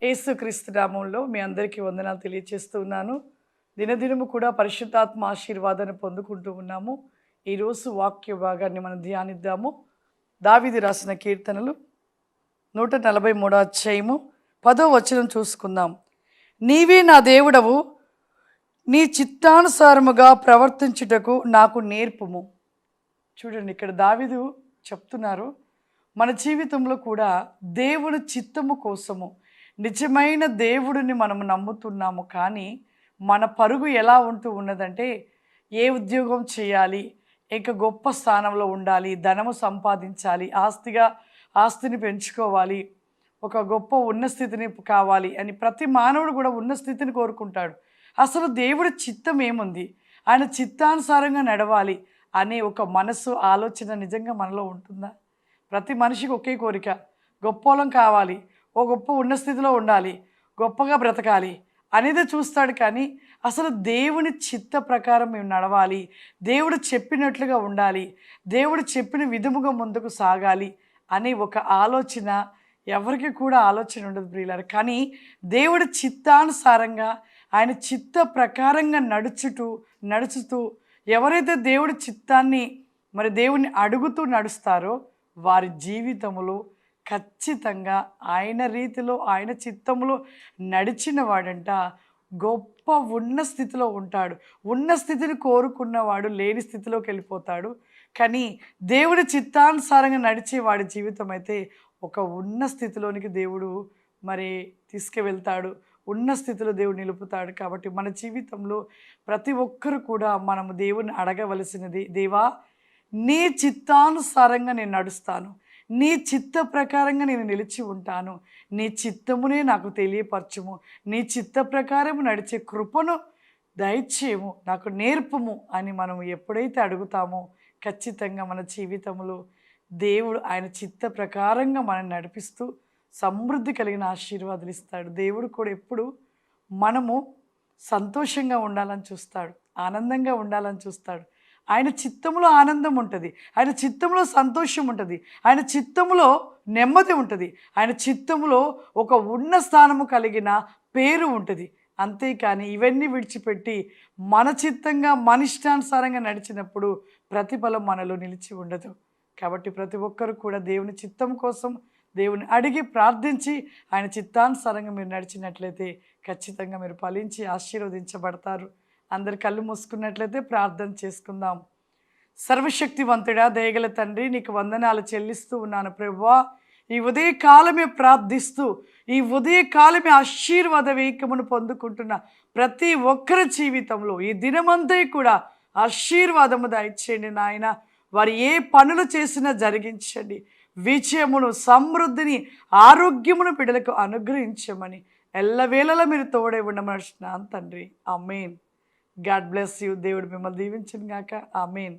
యేసుక్రీస్తు నామములో మీ అందరికీ వందనాలు తెలియజేస్తూ ఉన్నాను. దినదినము కూడా పరిశుద్ధాత్మ ఆశీర్వాదాన్ని పొందుకుంటూ ఉన్నాము. ఈరోజు వాక్య భాగాన్ని మనం ధ్యానిద్దాము. దావీదు రాసిన కీర్తనలు 143 అధ్యాయము 10వ వచనం చూసుకుందాం. నీవే నా దేవుడవు, నీ చిత్తానుసారముగా ప్రవర్తించుటకు నాకు నేర్పుము. చూడండి, ఇక్కడ దావీదు చెప్తున్నారు, మన జీవితంలో కూడా దేవుని చిత్తము కోసము నిజమైన దేవుడిని మనము నమ్ముతున్నాము. కానీ మన పరుగు ఎలా ఉంటూ ఉన్నదంటే, ఏ ఉద్యోగం చేయాలి, ఇంకా గొప్ప స్థానంలో ఉండాలి, ధనము సంపాదించాలి, ఆస్తిని పెంచుకోవాలి, ఒక గొప్ప ఉన్న స్థితిని కావాలి అని ప్రతి మానవుడు కూడా ఉన్న స్థితిని కోరుకుంటాడు. అసలు దేవుడి చిత్తం ఏముంది, ఆయన చిత్తానుసారంగా నడవాలి అనే ఒక మనసు ఆలోచన నిజంగా మనలో ఉంటుందా? ప్రతి మనిషికి ఒకే కోరిక, గొప్పోలం కావాలి, ఓ గొప్ప ఉన్న స్థితిలో ఉండాలి, గొప్పగా బ్రతకాలి అనేది చూస్తాడు. కానీ అసలు దేవుని చిత్త ప్రకారం మేము నడవాలి, దేవుడు చెప్పినట్లుగా ఉండాలి, దేవుడు చెప్పిన విధముగా ముందుకు సాగాలి అనే ఒక ఆలోచన ఎవరికి కూడా ఆలోచన ఉండదు ప్రియులారా. కానీ దేవుడి చిత్తానుసారంగా ఆయన చిత్త ప్రకారంగా నడుచుతూ ఎవరైతే దేవుడి చిత్తాన్ని దేవుణ్ణి అడుగుతూ నడుస్తారో వారి జీవితంలో ఖచ్చితంగా ఆయన రీతిలో ఆయన చిత్తములో నడిచిన వాడంట గొప్ప ఉన్న స్థితిలో ఉంటాడు. ఉన్న స్థితిని కోరుకున్నవాడు లేని స్థితిలోకి వెళ్ళిపోతాడు. కానీ దేవుడి చిత్తానుసారంగా నడిచే వాడి జీవితం అయితే ఒక ఉన్న స్థితిలోనికి దేవుడు తీసుకువెళ్తాడు, ఉన్న స్థితిలో దేవుడు నిలుపుతాడు. కాబట్టి మన జీవితంలో ప్రతి ఒక్కరు కూడా మనము దేవుని అడగవలసినది, దేవా నీ చిత్తానుసారంగా నేను నడుస్తాను, నీ చిత్త ప్రకారంగా నేను నిలిచి ఉంటాను, నీ చిత్తమునే నాకు తెలియపరచుము, నీ చిత్త ప్రకారము నడిచే కృపను దయచేయము, నాకు నేర్పుము అని మనం ఎప్పుడైతే అడుగుతామో ఖచ్చితంగా మన జీవితంలో దేవుడు ఆయన చిత్త ప్రకారంగా మనం నడిపిస్తూ సమృద్ధి కలిగిన ఆశీర్వాదాలు ఇస్తాడు. దేవుడు కూడా ఎప్పుడు మనము సంతోషంగా ఉండాలని చూస్తాడు, ఆనందంగా ఉండాలని చూస్తాడు. ఆయన చిత్తంలో ఆనందం ఉంటుంది, ఆయన చిత్తంలో సంతోషం ఉంటుంది, ఆయన చిత్తంలో నెమ్మది ఉంటుంది, ఆయన చిత్తంలో ఒక ఉన్న స్థానము కలిగిన పేరు ఉంటుంది. అంతేకాని ఇవన్నీ విడిచిపెట్టి మన చిత్తంగా మన ఇష్టానుసారంగా నడిచినప్పుడు ప్రతిఫలం మనలో నిలిచి ఉండదు. కాబట్టి ప్రతి ఒక్కరు కూడా దేవుని చిత్తం కోసం దేవుని అడిగి ప్రార్థించి ఆయన చిత్తానుసారంగా మీరు నడిచినట్లయితే ఖచ్చితంగా మీరు ఫలించి ఆశీర్వదించబడతారు. అందరు కళ్ళు మూసుకున్నట్లయితే ప్రార్థన చేసుకుందాం. సర్వశక్తివంతుడా, దయగల తండ్రి, నీకు వందనాలు చెల్లిస్తూ ఉన్నాను ప్రభువా. ఈ ఉదయకాలమే ప్రార్థిస్తూ ఈ ఉదయకాలమే ఆశీర్వాద వేకమును పొందుకుంటున్న ప్రతి ఒక్కరి జీవితంలో ఈ దినమంతా కూడా ఆశీర్వాదము దయచేయండి నాయన. వారు ఏ పనులు చేసినా జరిగించండి, విజయమును, సమృద్ధిని, ఆరోగ్యమును బిడ్డలకు అనుగ్రహించమని ఎల్లవేళలా మీరు తోడే ఉండమని తండ్రి. ఆమేన్. God bless you. దేవుడు మిమ్మల్ని దీవించును గాక. ఆమేన్.